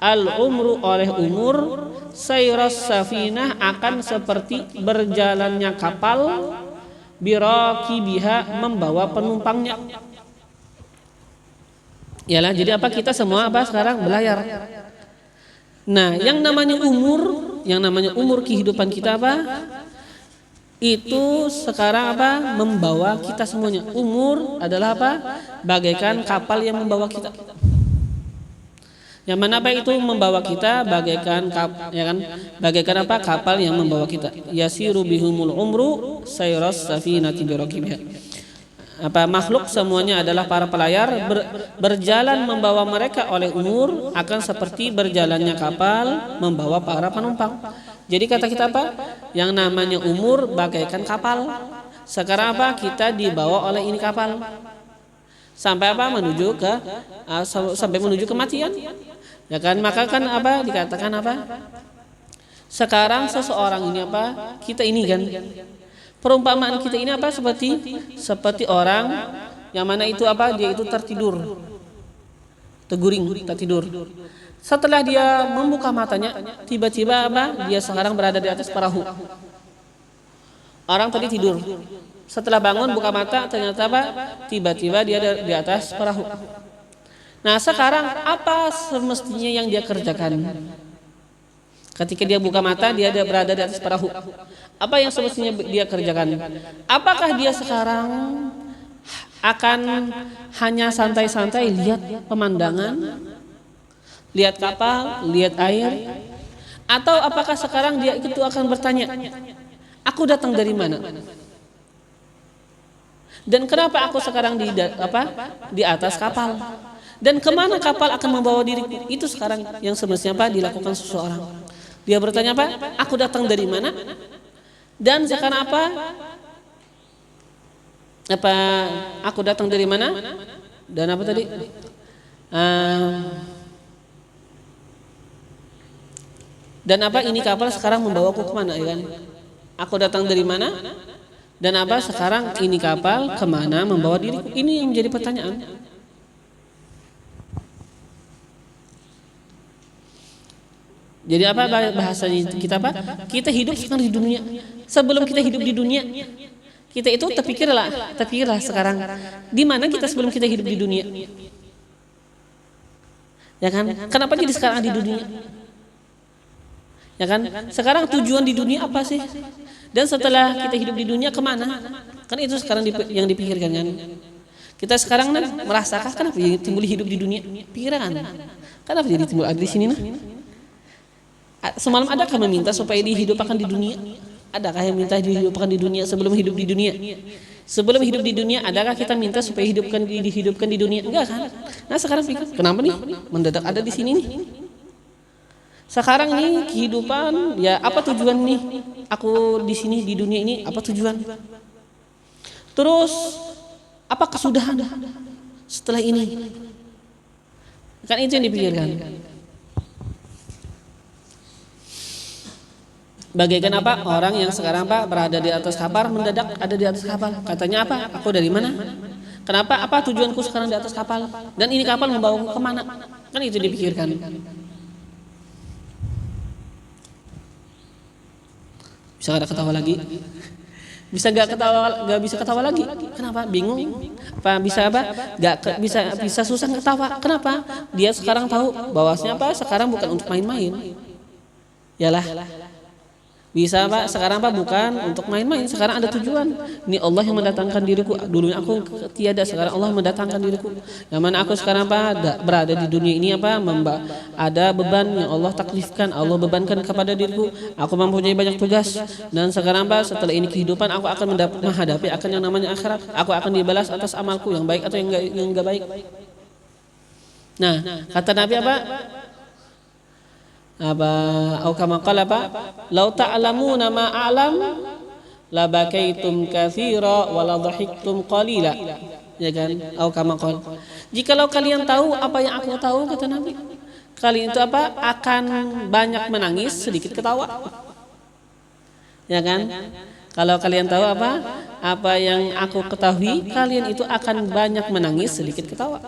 al-umru, oleh umur, sayras safinah, akan seperti berjalannya kapal, birakibiha, membawa penumpangnya. Yalah, jadi apa, kita semua apa sekarang berlayar. Nah, yang namanya umur kehidupan kita apa? Itu sekarang apa? Membawa kita semuanya. Umur adalah apa? Bagaikan kapal yang membawa kita. Yang mana apa itu membawa kita? Bagaikan bagaikan apa? Kapal yang membawa kita. Yasiru bihumul umru sayras safinati birakibiha. Apa, makhluk semuanya adalah para pelayar, berjalan membawa mereka oleh umur, akan seperti berjalannya kapal membawa para penumpang. Jadi kata kita apa? Yang namanya umur bagaikan kapal. Sekarang apa? Kita dibawa oleh ini kapal. Sampai apa? Sampai menuju kematian. Ya kan? Maka kan apa? Dikatakan apa? Sekarang seseorang ini apa? Kita ini kan. Perumpamaan kita ini apa? Seperti orang yang mana itu apa? Dia itu tertidur, tertidur. Setelah dia membuka matanya, tiba-tiba apa? Dia sekarang berada di atas perahu. Orang tadi tidur. Setelah bangun buka mata, ternyata apa? Tiba-tiba dia di atas perahu. Nah, sekarang apa semestinya yang dia kerjakan? Ketika dia buka mata, dia berada di atas perahu. Apa yang semestinya dia kerjakan? Apakah dia sekarang akan hanya santai-santai lihat pemandangan, lihat kapal, lihat air? Atau apakah sekarang dia itu akan bertanya, aku datang dari mana? Dan kenapa aku sekarang di atas kapal? Dan kemana kapal akan membawa diriku? Itu sekarang yang semestinya dilakukan seseorang. Dia bertanya aku datang dari mana? Dan sekarang aku datang dari mana? Dan apa tadi? Dan ini kapal sekarang membawaku kemana, ya kan? Aku datang dari mana? Dan sekarang ini kapal kemana membawa diriku? Ini yang menjadi pertanyaan. Jadi bahasanya kita Kita hidup sekarang di dunia. Sebelum kita hidup di dunia, kita itu terpikirlah sekarang di mana kita sebelum kita hidup di dunia. Ya kan? Kenapa jadi sekarang di dunia? Ya kan? Sekarang tujuan di dunia apa sih? Dan setelah kita hidup di dunia kemana? Kan itu sekarang yang dipikirkan kan? Kita sekarang merasakan kenapa jadi timbul hidup di dunia? Pikiran. Kenapa jadi timbul ada di sini Semalam adakah meminta supaya dihidupkan di dunia? Adakah yang minta dihidupkan di dunia sebelum hidup di dunia? Sebelum hidup di dunia, adakah kita minta supaya dihidupkan di dunia? Enggak kan? Nah sekarang pikir, kenapa nih mendadak ada di sini nih? Sekarang nih kehidupan, ya apa tujuan nih? Aku di sini di dunia ini apa tujuan? Terus apa kesudahan setelah ini? Kan itu yang dipikirkan. Bagaikan orang yang sekarang berada di atas kapal, mendadak ada di atas kapal. Katanya aku dari mana? Kenapa? Apa tujuanku sekarang di atas kapal? Dan ini kapal membawaku kemana? Kan itu dipikirkan. Bisa ada ketawa lagi? Bisa gak bisa ketawa lagi? Kenapa? Bingung? Gak bisa susah ketawa. Kenapa? Dia sekarang tahu bahwasanya sekarang bukan untuk main-main. Yalah. Bisa sekarang bukan untuk main-main. Sekarang ada tujuan. Ini Allah yang mendatangkan diriku. Dulunya aku tiada, sekarang Allah mendatangkan diriku. Yang mana aku sekarang berada di dunia ini ada beban yang Allah taklifkan, Allah bebankan kepada diriku. Aku mempunyai banyak tugas. Dan sekarang setelah ini kehidupan aku akan menghadapi akan yang namanya akhirat. Aku akan dibalas atas amalku yang baik atau yang enggak baik. Nah, kata Nabi au kama qala law ta'lamuna ma a'lam la bakaitum katsira wa la dhahiktum qalila, ya kan? Au kama qala, jikalau kalian tahu apa yang aku tahu, kata Nabi, kalian itu akan banyak menangis, sedikit ketawa, ya kan? Kalau kalian tahu apa yang aku ketahui, kalian itu akan banyak menangis, sedikit ketawa.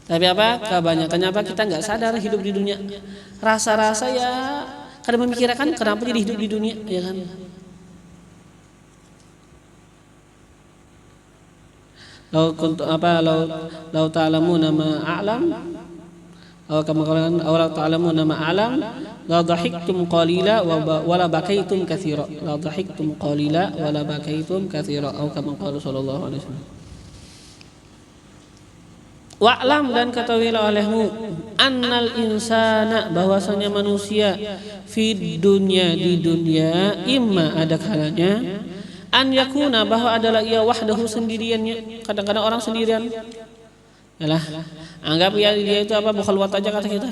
Tapi kebanyakannya kita nggak sadar hidup di dunia. Rasa-rasa ya kadang memikirkan kenapa jadi hidup di dunia, ya kan? Lau ta'lamuna ma a'lam, aw kama qala aw ta'lamuna ma a'lam la dhahiktum qalila wa la bakaitum katsira. La dhahiktum qalila wa la bakaitum katsira, aw kama qala sallallahu alaihi wasallam. Wa'lam, dan ketahuilah olehmu, annal insana, bahwasanya manusia, di dunia imma ada kalanya, an yakuna, bahwa adalah ia wahdahu sendiriannya. Kadang-kadang orang sendirian. Yalah, anggap dia itu berkhulwat aja kata kita.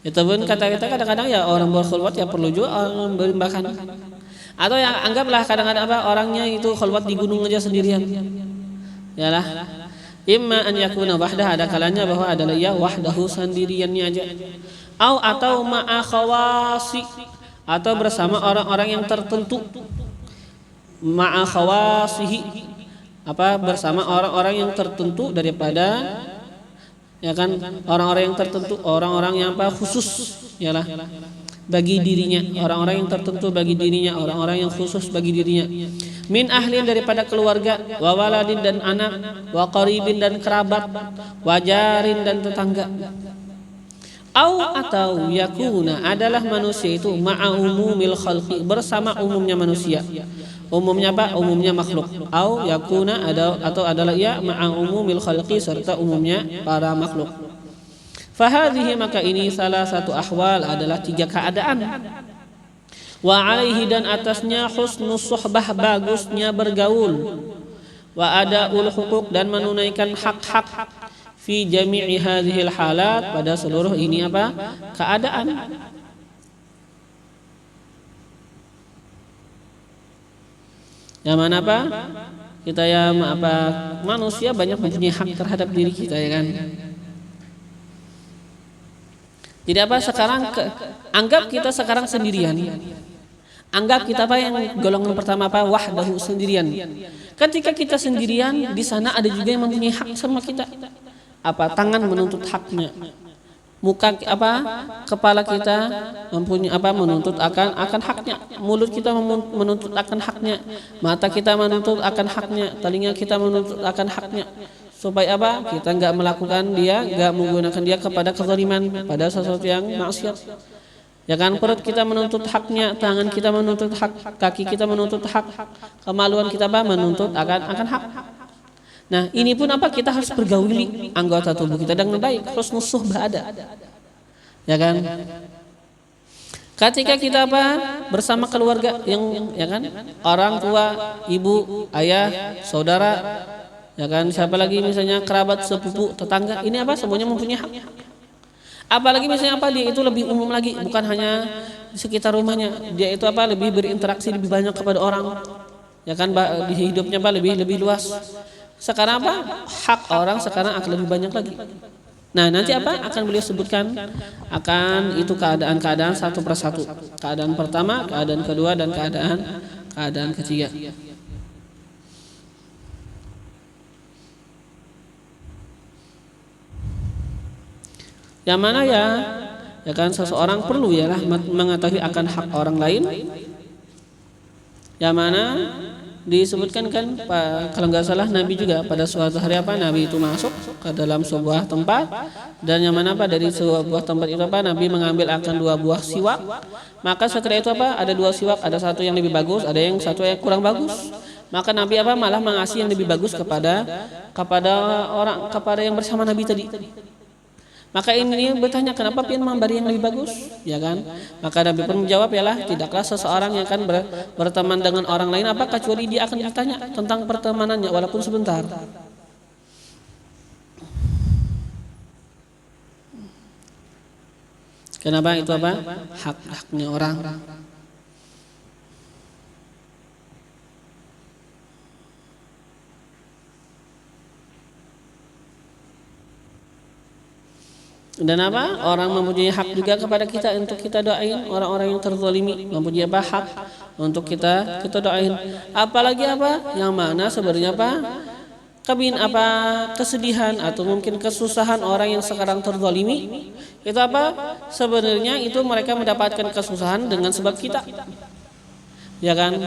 Itu pun kata kita kadang-kadang ya orang berkhulwat ya perlu juga orang berimbakan. Atau yang anggaplah kadang-kadang orangnya itu khulwat di gunung aja sendirian. Yalah. Imma an yakuna wahdah, ada kalanya bahwa adalah ia wahdahu sendiriannya aja. Atau ma'a khawasi, atau bersama orang-orang yang tertentu. Ma'a khawasihi, bersama orang-orang yang tertentu daripada, ya kan, orang-orang yang tertentu, orang-orang yang khusus, yalah, bagi dirinya, orang-orang yang tertentu bagi dirinya, orang-orang yang khusus bagi dirinya. Min ahlin, daripada keluarga, wa waladin, dan anak, wa qaribin, dan kerabat, wa jarin, dan tetangga. Atau yakuna adalah manusia itu ma'a umumil khalqi, bersama umumnya manusia. Umumnya apa? Umumnya makhluk. Yakuna atau adalah ya ma'a umumil khalqi, serta umumnya para makhluk. Fahadhihi, maka ini salah satu ahwal, adalah 3 keadaan. Wa alaihi, dan atasnya husnus suhbah, bagusnya bergaul. Wa adaul huquq, dan menunaikan hak-hak. Fi jami'i hadhil halat, pada seluruh ini apa? Keadaan. Yang mana apa? Kita manusia banyak mempunyai hak terhadap diri kita, ya kan? Jadi sekarang anggap kita sekarang sendirian. Anggap kita yang golongan pertama wahdahu, sendirian. Ketika kita sendirian, di sana ada juga yang mempunyai hak sama kita. Tangan menuntut haknya, muka kepala kita mempunyai menuntut akan haknya, mulut kita menuntut akan haknya, mata kita menuntut akan haknya, telinga kita menuntut akan haknya, supaya kita nggak melakukan nggak menggunakan dia kepada kezaliman, pada sesuatu yang maksiat, ya kan? Perut kita menuntut haknya, tangan kita menuntut hak, kaki kita menuntut hak, kemaluan kita menuntut akan hak. Nah, ini pun kita harus pergauli anggota tubuh kita dengan baik, husnus suhbah ada. Ya kan? Ketika kita bersama keluarga yang ya kan? Orang tua, ibu, ayah, saudara, ya kan? Siapa lagi misalnya kerabat, sepupu, tetangga, ini semuanya mempunyai hak. Apalagi misalnya dia itu lebih umum lagi, bukan hanya di sekitar rumahnya. Dia itu lebih berinteraksi lebih banyak kepada orang. Ya kan? Di hidupnya lebih luas. Sekarang hak orang sekarang akan lebih banyak lagi. Nah, nanti akan beliau sebutkan akan itu keadaan-keadaan satu persatu. Keadaan pertama, keadaan kedua, dan keadaan ketiga. Yang mana ya kan seseorang perlu mengetahui akan hak orang lain. Yang mana disebutkan kan kalau nggak salah Nabi juga pada suatu hari Nabi itu masuk ke dalam sebuah tempat, dan yang mana dari sebuah tempat itu Nabi mengambil akan 2 buah siwak. Maka setelah itu ada 2 siwak, ada satu yang lebih bagus, ada yang satu yang kurang bagus. Maka Nabi malah mengasih yang lebih bagus kepada yang bersama Nabi tadi. Maka ini bertanya, kenapa pian memberi yang lebih bagus, ya kan? Maka Nabi pun menjawab, tidaklah seseorang yang akan berteman dengan orang lain kecuali dia akan ditanya tentang pertemanannya walaupun sebentar. Kenapa itu hak-haknya orang. Dan orang mempunyai hak juga kepada kita untuk kita doain orang-orang yang terzalimi, mempunyai hak untuk kita doain. Apalagi yang mana sebenarnya kesedihan atau mungkin kesusahan orang yang sekarang terzalimi itu sebenarnya itu mereka mendapatkan kesusahan dengan sebab kita, ya kan?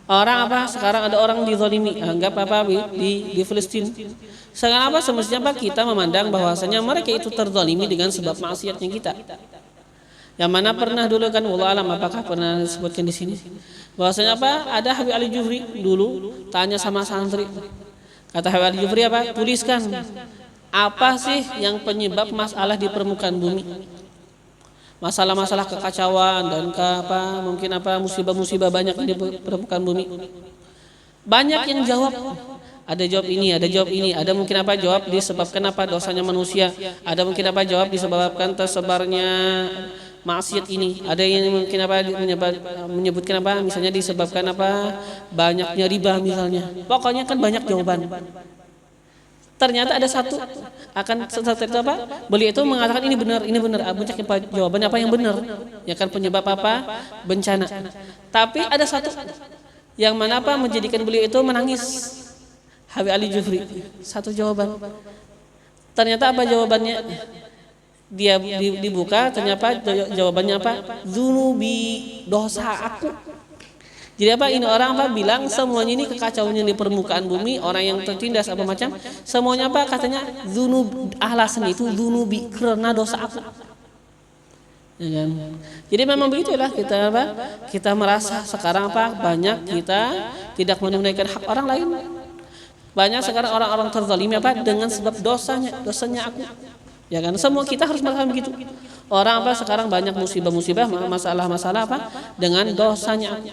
Orang sekarang ada orang dizalimi, anggap di Palestina. Sekarang semestinya kita memandang bahwasanya mereka itu terzalimi dengan sebab maksiatnya kita. Yang mana pernah dulu kan, wallahu alam apakah pernah disebutkan di sini bahwasanya ada Habib Ali Jufri dulu tanya sama santri. Kata Habib Ali Jufri tuliskan apa sih yang penyebab masalah di permukaan bumi? Masalah-masalah kekacauan dan mungkin musibah-musibah banyak di permukaan bumi. Banyak yang jawab. Ada jawab ini, ada jawab ini, ada mungkin jawab disebabkan dosanya manusia, ada mungkin jawab disebabkan tersebarnya maksiat ini, ada yang mungkin menyebutkan misalnya disebabkan banyaknya riba misalnya. Pokoknya kan banyak jawaban. Ternyata ada satu beliau itu mengatakan ini benar, banyak jawabannya yang benar, ya kan, penyebab bencana. Tapi ada satu yang mana menjadikan beliau itu menangis. Habib Ali Jufri, satu jawaban. Ternyata jawabannya? Dia dibuka, ternyata jawabannya Dzunubi, dosa aku. Jadi apa ini orang apa bilang semuanya ini kekacauannya di permukaan bumi, orang yang tertindas apa macam, semuanya apa katanya dzunub ahlasan itu dzunubi karena dosa aku. Ya kan? Jadi memang begitulah kita apa? Kita merasa sekarang apa banyak kita tidak menunaikan hak orang lain. Banyak sekarang orang-orang terzalimi apa dengan sebab dosanya aku. Ya kan? Semua kita harus merasakan begitu. Orang apa sekarang banyak musibah-musibah, masalah-masalah apa dengan dosanya aku.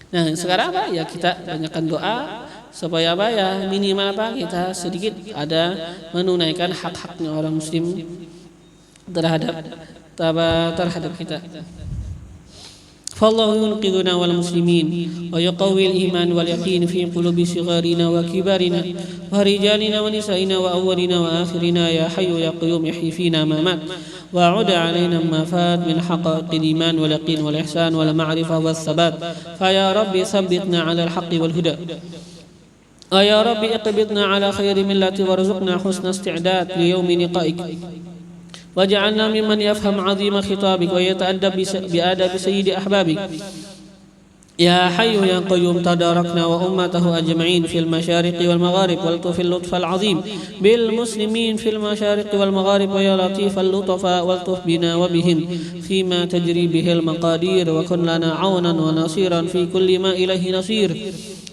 Nah, sekarang apa? Ya kita banyakkan doa supaya apa ya minimal apa kita sedikit ada menunaikan hak-haknya orang muslim terhadap kita. فالله ينقذنا والمسلمين ويقوي الإيمان واليقين في قلوب صغارنا وكبارنا ورجالنا ونسائنا وأولنا وآخرنا يا حي يا قيوم احي فينا ما مات وعد علينا ما فات من حقائق الإيمان واليقين والإحسان والمعرفة والثبات فيا رب ثبتنا على الحق والهدى ويا رب اقبضنا على خير ملة وارزقنا حسن استعداد ليوم لقائك واجعلنا ممن يفهم عظيم خطابك ويتأدب بآداب سيد أحبابك يا حي يا قيوم تداركنا وأمته أجمعين في المشارق والمغارب والطف اللطف العظيم بالمسلمين في المشارق والمغارب ويا لطيف اللطفاء والطف بنا وبهم فيما تجري به المقادير وكن لنا عونا ونصيرا في كل ما إليه نصير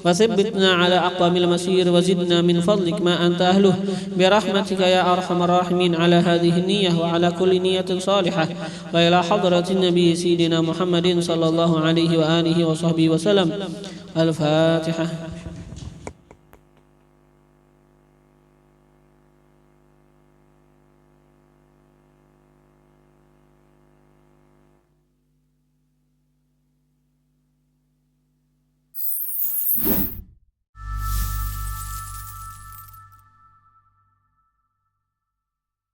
وثبتنا على أقوام المسير وزدنا من فضلك ما أنت أهله برحمتك يا أرحم الراحمين على هذه النية وعلى كل نية صالحة وإلى حضرة النبي سيدنا محمد صلى الله عليه وآله وصحبه وسلم. الفاتحة.